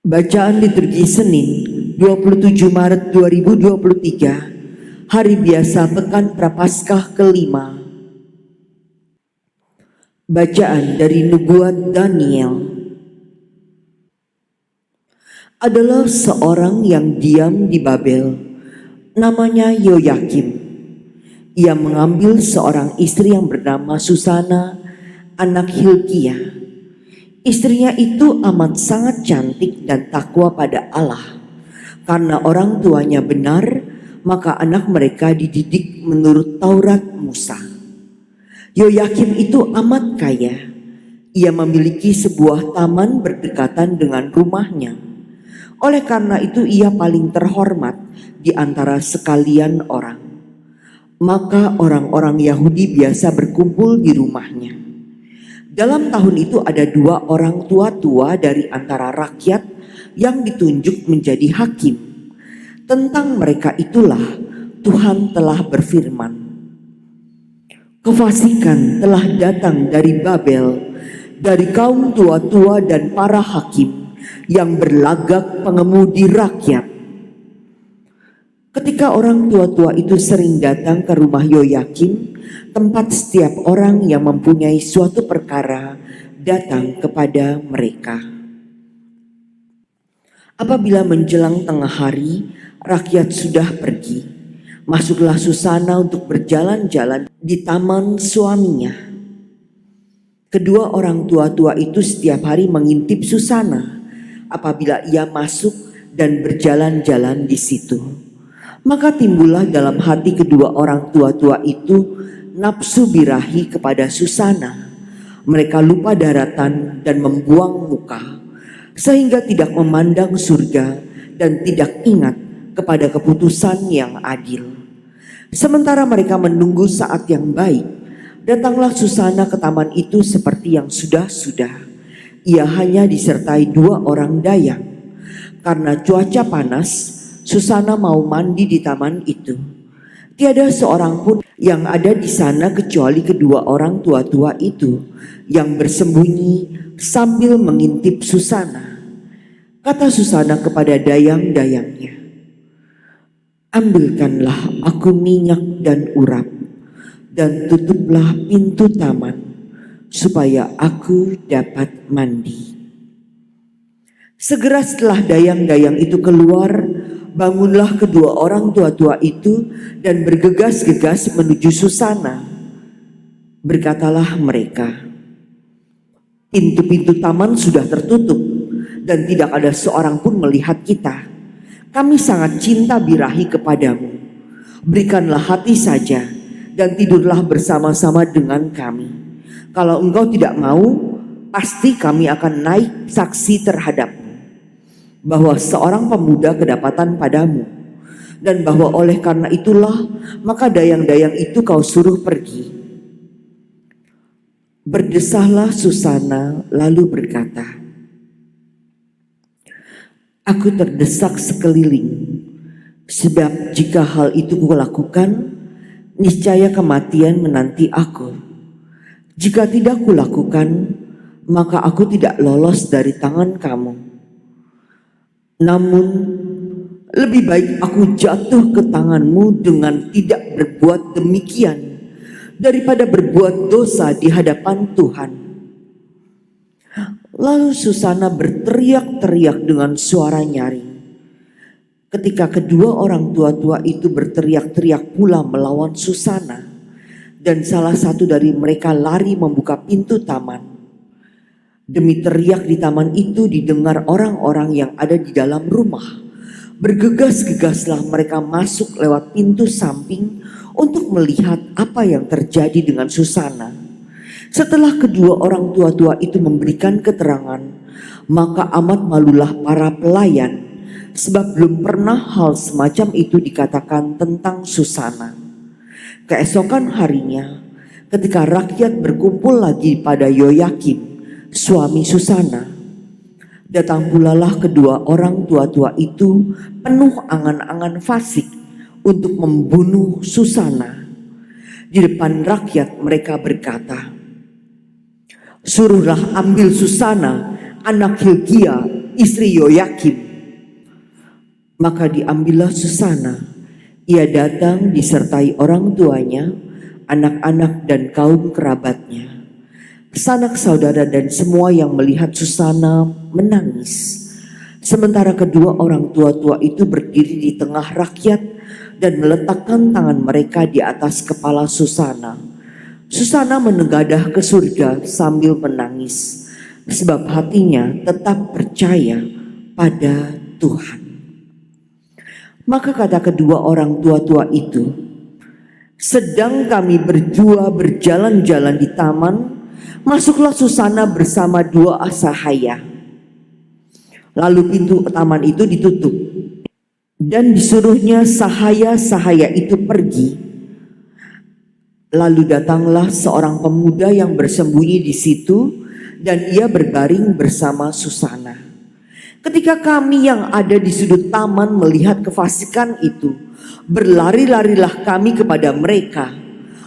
Bacaan liturgi Senin 27 Maret 2023, Hari Biasa Pekan Prapaskah kelima. Bacaan dari Nubuat Daniel. Adalah seorang yang diam di Babel, namanya Yoyakim. Ia mengambil seorang istri yang bernama Susana, anak Hilkiah. Istrinya itu amat sangat cantik dan takwa pada Allah. Karena orang tuanya benar, maka anak mereka dididik menurut Taurat Musa. Yoyakim itu amat kaya. Ia memiliki sebuah taman berdekatan dengan rumahnya. Oleh karena itu ia paling terhormat di antara sekalian orang. Maka orang-orang Yahudi biasa berkumpul di rumahnya. Dalam tahun itu ada 2 orang tua-tua dari antara rakyat yang ditunjuk menjadi hakim. Tentang mereka itulah Tuhan telah berfirman. Kefasikan telah datang dari Babel, dari kaum tua-tua dan para hakim yang berlagak pengemudi rakyat. Ketika orang tua-tua itu sering datang ke rumah Yoyakim, tempat setiap orang yang mempunyai suatu perkara datang kepada mereka. Apabila menjelang tengah hari, rakyat sudah pergi. Masuklah Susana untuk berjalan-jalan di taman suaminya. Kedua orang tua-tua itu setiap hari mengintip Susana apabila ia masuk dan berjalan-jalan di situ. Maka timbullah dalam hati kedua orang tua-tua itu nafsu birahi kepada Susana. Mereka lupa daratan dan membuang muka, sehingga tidak memandang surga dan tidak ingat kepada keputusan yang adil. Sementara mereka menunggu saat yang baik, datanglah Susana ke taman itu seperti yang sudah-sudah. Ia hanya disertai 2 orang dayang. Karena cuaca panas, Susana mau mandi di taman itu. Tiada seorang pun yang ada di sana kecuali kedua orang tua-tua itu yang bersembunyi sambil mengintip Susana. Kata Susana kepada dayang-dayangnya, ambilkanlah aku minyak dan urap dan tutuplah pintu taman supaya aku dapat mandi. Segera setelah dayang-dayang itu keluar, bangunlah kedua orang tua-tua itu dan bergegas-gegas menuju Susana. Berkatalah mereka, pintu-pintu taman sudah tertutup dan tidak ada seorang pun melihat kita. Kami sangat cinta birahi kepadamu. Berikanlah hati saja dan tidurlah bersama-sama dengan kami. Kalau engkau tidak mau, pasti kami akan naik saksi terhadapmu, bahwa seorang pemuda kedapatan padamu, dan bahwa oleh karena itulah maka dayang-dayang itu kau suruh pergi. Berdesahlah Susana lalu berkata, aku terdesak sekeliling, sebab jika hal itu kulakukan, niscaya kematian menanti aku. Jika tidak kulakukan, maka aku tidak lolos dari tangan kamu. Namun lebih baik aku jatuh ke tanganmu dengan tidak berbuat demikian daripada berbuat dosa di hadapan Tuhan. Lalu Susana berteriak-teriak dengan suara nyaring. Ketika kedua orang tua-tua itu berteriak-teriak pula melawan Susana, dan salah satu dari mereka lari membuka pintu taman. Demi teriak di taman itu didengar orang-orang yang ada di dalam rumah. Bergegas-gegaslah mereka masuk lewat pintu samping untuk melihat apa yang terjadi dengan Susana. Setelah kedua orang tua-tua itu memberikan keterangan, maka amat malulah para pelayan, sebab belum pernah hal semacam itu dikatakan tentang Susana. Keesokan harinya, ketika rakyat berkumpul lagi pada Yoyakim, suami Susana, datang pulalah kedua orang tua-tua itu penuh angan-angan fasik untuk membunuh Susana. Di depan rakyat mereka berkata, suruhlah ambil Susana, anak Hilkiah, istri Yoyakim. Maka diambillah Susana. Ia datang disertai orang tuanya, anak-anak dan kaum kerabatnya. Sanak saudara dan semua yang melihat Susana menangis. Sementara kedua orang tua-tua itu berdiri di tengah rakyat dan meletakkan tangan mereka di atas kepala Susana. Susana menegadah ke surga sambil menangis, sebab hatinya tetap percaya pada Tuhan. Maka kata kedua orang tua-tua itu, sedang kami berdua berjalan-jalan di taman, masuklah Susana bersama dua asahaya. Lalu pintu taman itu ditutup dan disuruhnya sahaya-sahaya itu pergi. Lalu datanglah seorang pemuda yang bersembunyi di situ dan ia berbaring bersama Susana. Ketika kami yang ada di sudut taman melihat kefasikan itu, berlari-larilah kami kepada mereka.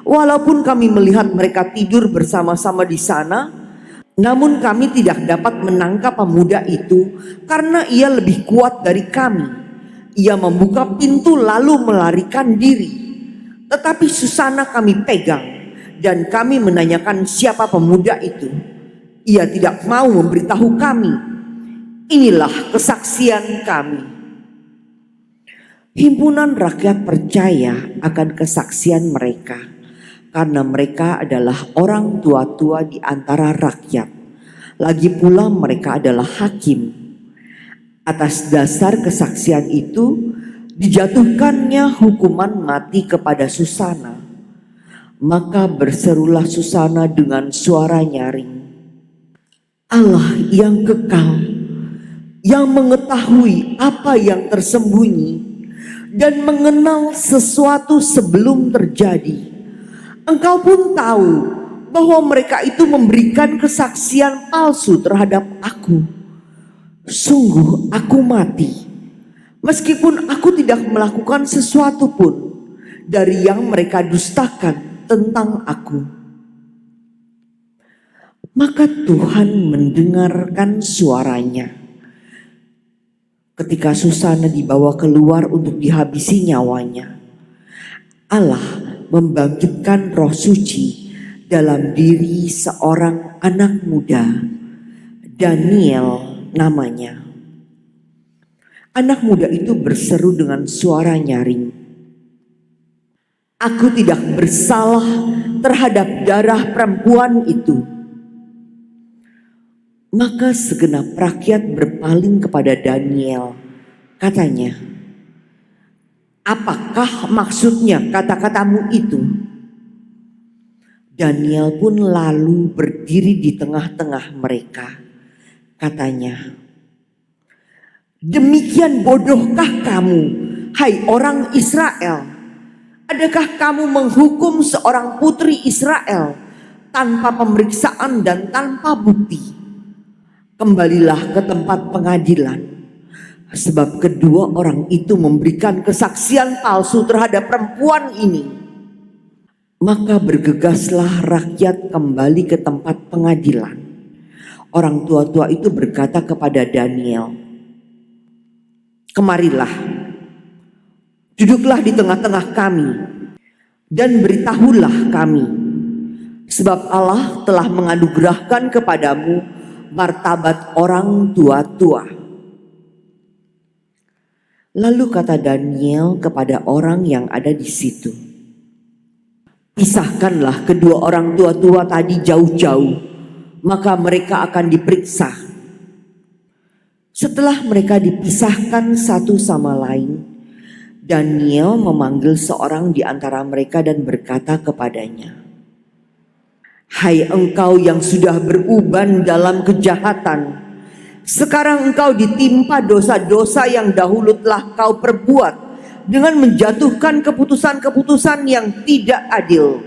Walaupun kami melihat mereka tidur bersama-sama di sana, namun kami tidak dapat menangkap pemuda itu karena ia lebih kuat dari kami. Ia membuka pintu lalu melarikan diri. Tetapi Susana kami pegang dan kami menanyakan siapa pemuda itu. Ia tidak mau memberitahu kami. Inilah kesaksian kami. Himpunan rakyat percaya akan kesaksian mereka karena mereka adalah orang tua-tua di antara rakyat. Lagi pula mereka adalah hakim. Atas dasar kesaksian itu dijatuhkannya hukuman mati kepada Susana. Maka berserulah Susana dengan suara nyaring, Allah yang kekal, yang mengetahui apa yang tersembunyi dan mengenal sesuatu sebelum terjadi. Engkau pun tahu bahwa mereka itu memberikan kesaksian palsu terhadap aku. Sungguh aku mati, meskipun aku tidak melakukan sesuatu pun dari yang mereka dustakan tentang aku. Maka Tuhan mendengarkan suaranya. Ketika Susana dibawa keluar untuk dihabisi nyawanya, Allah membangkitkan roh suci dalam diri seorang anak muda, Daniel namanya. Anak muda itu berseru dengan suara nyaring, aku tidak bersalah terhadap darah perempuan itu. Maka segenap rakyat berpaling kepada Daniel. Katanya, apakah maksudnya kata-katamu itu? Daniel pun lalu berdiri di tengah-tengah mereka. Katanya, demikian bodohkah kamu, hai orang Israel? Adakah kamu menghukum seorang putri Israel tanpa pemeriksaan dan tanpa bukti? Kembalilah ke tempat pengadilan, sebab kedua orang itu memberikan kesaksian palsu terhadap perempuan ini. Maka bergegaslah rakyat kembali ke tempat pengadilan. Orang tua-tua itu berkata kepada Daniel, kemarilah, duduklah di tengah-tengah kami dan beritahulah kami, sebab Allah telah menganugerahkan kepadamu martabat orang tua-tua. Lalu kata Daniel kepada orang yang ada di situ, pisahkanlah kedua orang tua-tua tadi jauh-jauh, maka mereka akan diperiksa. Setelah mereka dipisahkan satu sama lain, Daniel memanggil seorang di antara mereka dan berkata kepadanya, hai engkau yang sudah beruban dalam kejahatan, sekarang engkau ditimpa dosa-dosa yang dahulu telah kau perbuat dengan menjatuhkan keputusan-keputusan yang tidak adil,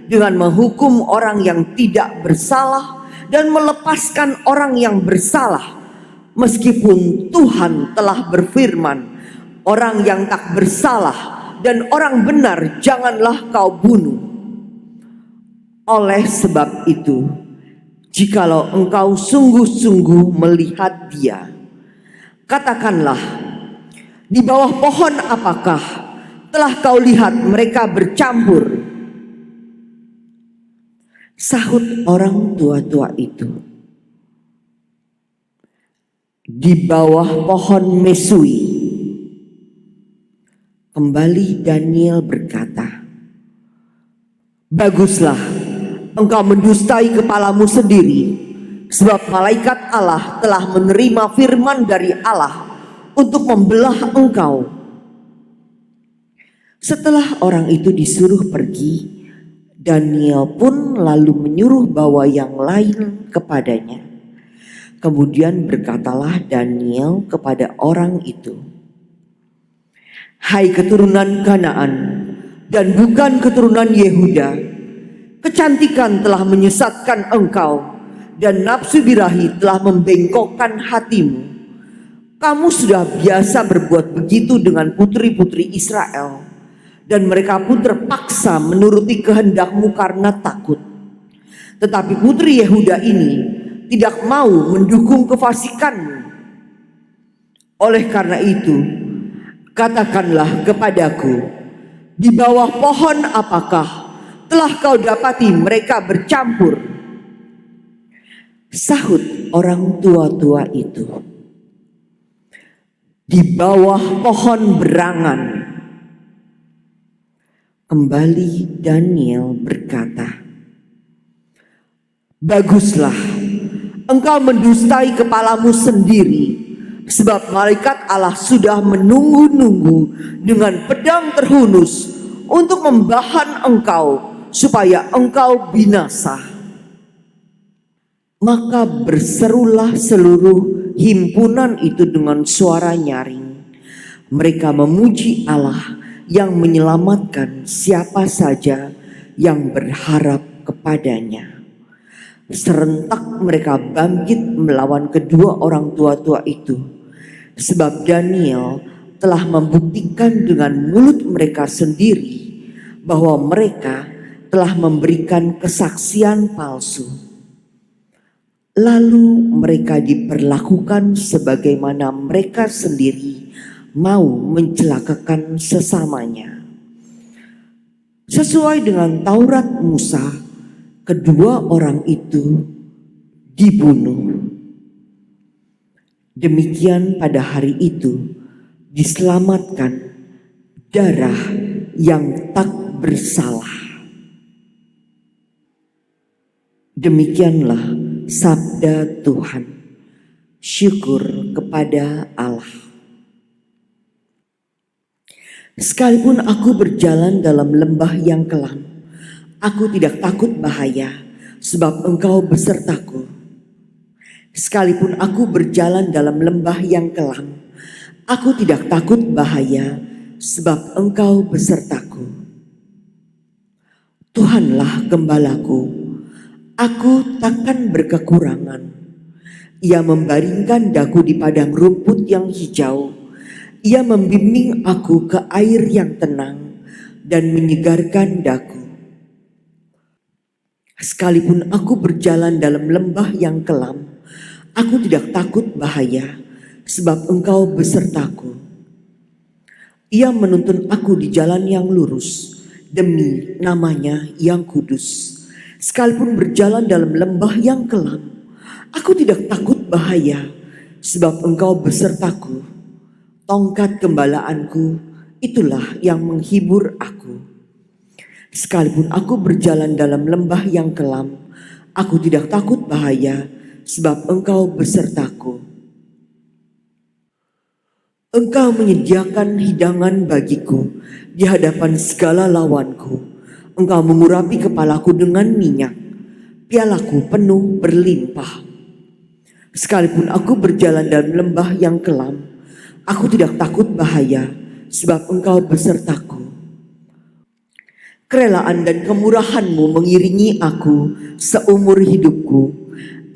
dengan menghukum orang yang tidak bersalah dan melepaskan orang yang bersalah. Meskipun Tuhan telah berfirman, orang yang tak bersalah dan orang benar janganlah kau bunuh. Oleh sebab itu, jikalau engkau sungguh-sungguh melihat dia, Katakanlah, di bawah pohon apakah telah kau lihat mereka bercampur? Sahut orang tua-tua itu, di bawah pohon mesui. Kembali Daniel berkata, baguslah engkau mendustai kepalamu sendiri, sebab malaikat Allah telah menerima firman dari Allah untuk membelah engkau. Setelah orang itu disuruh pergi, Daniel pun lalu menyuruh bawa yang lain kepadanya. Kemudian berkatalah Daniel kepada orang itu, hai keturunan Kanaan dan bukan keturunan Yehuda, kecantikan telah menyesatkan engkau dan nafsu birahi telah membengkokkan hatimu. Kamu sudah biasa berbuat begitu dengan putri-putri Israel, dan mereka pun terpaksa menuruti kehendakmu karena takut. Tetapi putri Yehuda ini tidak mau mendukung kefasikanmu. Oleh karena itu, katakanlah kepadaku, di bawah pohon apakah telah kau dapati mereka bercampur? Sahut orang tua-tua itu, di bawah pohon berangan. Kembali Daniel berkata, baguslah engkau mendustai kepalamu sendiri, sebab malaikat Allah sudah menunggu-nunggu dengan pedang terhunus untuk membahan engkau supaya engkau binasa. Maka berserulah seluruh himpunan itu dengan suara nyaring. Mereka memuji Allah yang menyelamatkan siapa saja yang berharap kepadanya. Serentak mereka bangkit melawan kedua orang tua-tua itu, sebab Daniel telah membuktikan dengan mulut mereka sendiri bahwa mereka telah memberikan kesaksian palsu. Lalu mereka diperlakukan sebagaimana mereka sendiri mau mencelakakan sesamanya. Sesuai dengan Taurat Musa, kedua orang itu dibunuh. Demikian pada hari itu diselamatkan darah yang tak bersalah. Demikianlah sabda Tuhan. Syukur kepada Allah. Sekalipun aku berjalan dalam lembah yang kelam, aku tidak takut bahaya, sebab engkau besertaku. Sekalipun aku berjalan dalam lembah yang kelam, aku tidak takut bahaya, sebab engkau besertaku. Tuhanlah gembalaku, aku takkan berkekurangan. Ia membaringkan daku di padang rumput yang hijau. Ia membimbing aku ke air yang tenang dan menyegarkan daku. Sekalipun aku berjalan dalam lembah yang kelam, aku tidak takut bahaya, sebab engkau besertaku. Ia menuntun aku di jalan yang lurus, demi namanya yang kudus. Sekalipun berjalan dalam lembah yang kelam, aku tidak takut bahaya, sebab engkau besertaku. Tongkat gembalaanku, itulah yang menghibur aku. Sekalipun aku berjalan dalam lembah yang kelam, aku tidak takut bahaya, sebab engkau besertaku. Engkau menyediakan hidangan bagiku di hadapan segala lawanku. Engkau mengurapi kepalaku dengan minyak, pialaku penuh berlimpah. Sekalipun aku berjalan dalam lembah yang kelam, aku tidak takut bahaya, sebab engkau besertaku. Kerelaan dan kemurahan-Mu mengiringi aku seumur hidupku.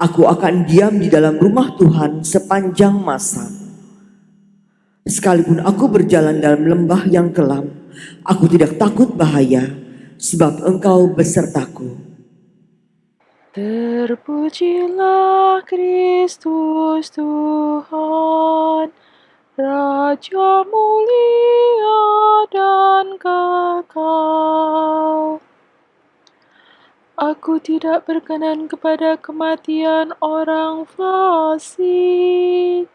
Aku akan diam di dalam rumah Tuhan sepanjang masa. Sekalipun aku berjalan dalam lembah yang kelam, aku tidak takut bahaya, sebab engkau besertaku. Terpujilah Kristus Tuhan, Raja mulia dan kekal. Aku tidak berkenan kepada kematian orang fasik,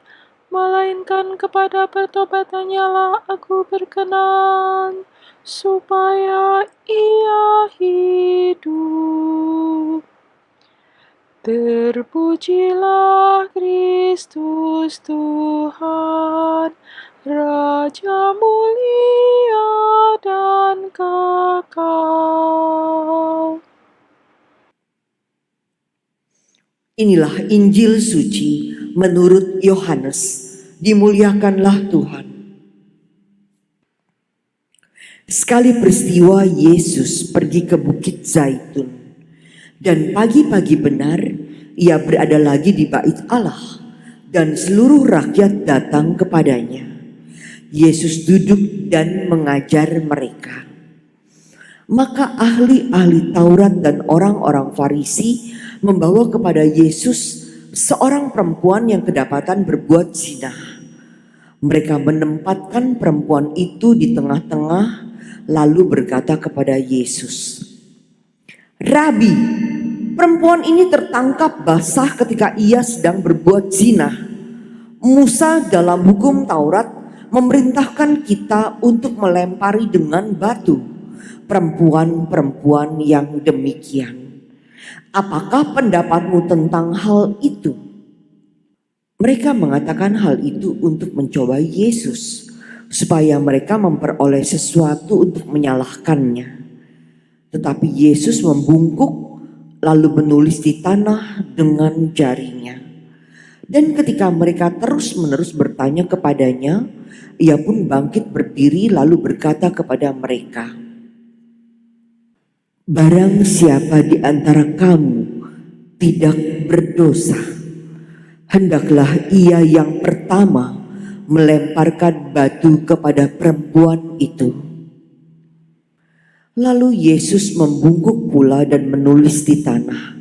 melainkan kepada pertobatannya lah aku berkenan, supaya ia hidup. Terpujilah Kristus Tuhan, Raja mulia dan kekal. Inilah Injil suci menurut Yohanes. Dimuliakanlah Tuhan. Sekali peristiwa Yesus pergi ke Bukit Zaitun. Dan pagi-pagi benar ia berada lagi di bait Allah. Dan seluruh rakyat datang kepadanya. Yesus duduk dan mengajar mereka. Maka ahli-ahli Taurat dan orang-orang Farisi membawa kepada Yesus seorang perempuan yang kedapatan berbuat zina. Mereka menempatkan perempuan itu di tengah-tengah lalu berkata kepada Yesus, "Rabi, perempuan ini tertangkap basah ketika ia sedang berbuat zina. Musa dalam hukum Taurat memerintahkan kita untuk melempari dengan batu perempuan-perempuan yang demikian. Apakah pendapatmu tentang hal itu?" Mereka mengatakan hal itu untuk mencobai Yesus, supaya mereka memperoleh sesuatu untuk menyalahkannya. Tetapi Yesus membungkuk lalu menulis di tanah dengan jarinya. Dan ketika mereka terus-menerus bertanya kepadanya, ia pun bangkit berdiri lalu berkata kepada mereka, "Barang siapa di antara kamu tidak berdosa, hendaklah ia yang pertama melemparkan batu kepada perempuan itu." Lalu Yesus membungkuk pula dan menulis di tanah.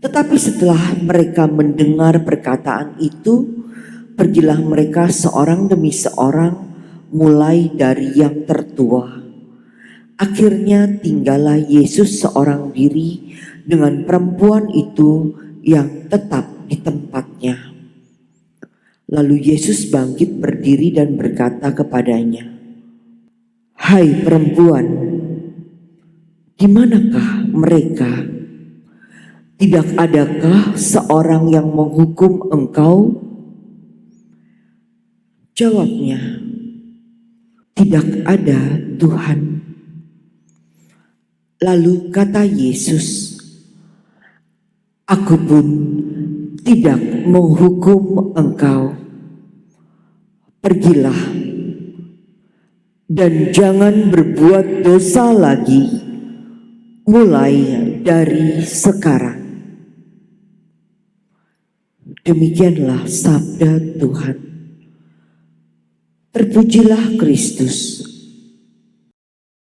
Tetapi setelah mereka mendengar perkataan itu, pergilah mereka seorang demi seorang, mulai dari yang tertua. Akhirnya tinggallah Yesus seorang diri dengan perempuan itu yang tetap di tempatnya. Lalu Yesus bangkit berdiri dan berkata kepadanya, "Hai perempuan, di manakah mereka? Tidak adakah seorang yang menghukum engkau?" Jawabnya, "Tidak ada, Tuhan." Lalu kata Yesus, "Aku pun tidak menghukum engkau. Pergilah dan jangan berbuat dosa lagi mulai dari sekarang." Demikianlah sabda Tuhan. Terpujilah Kristus.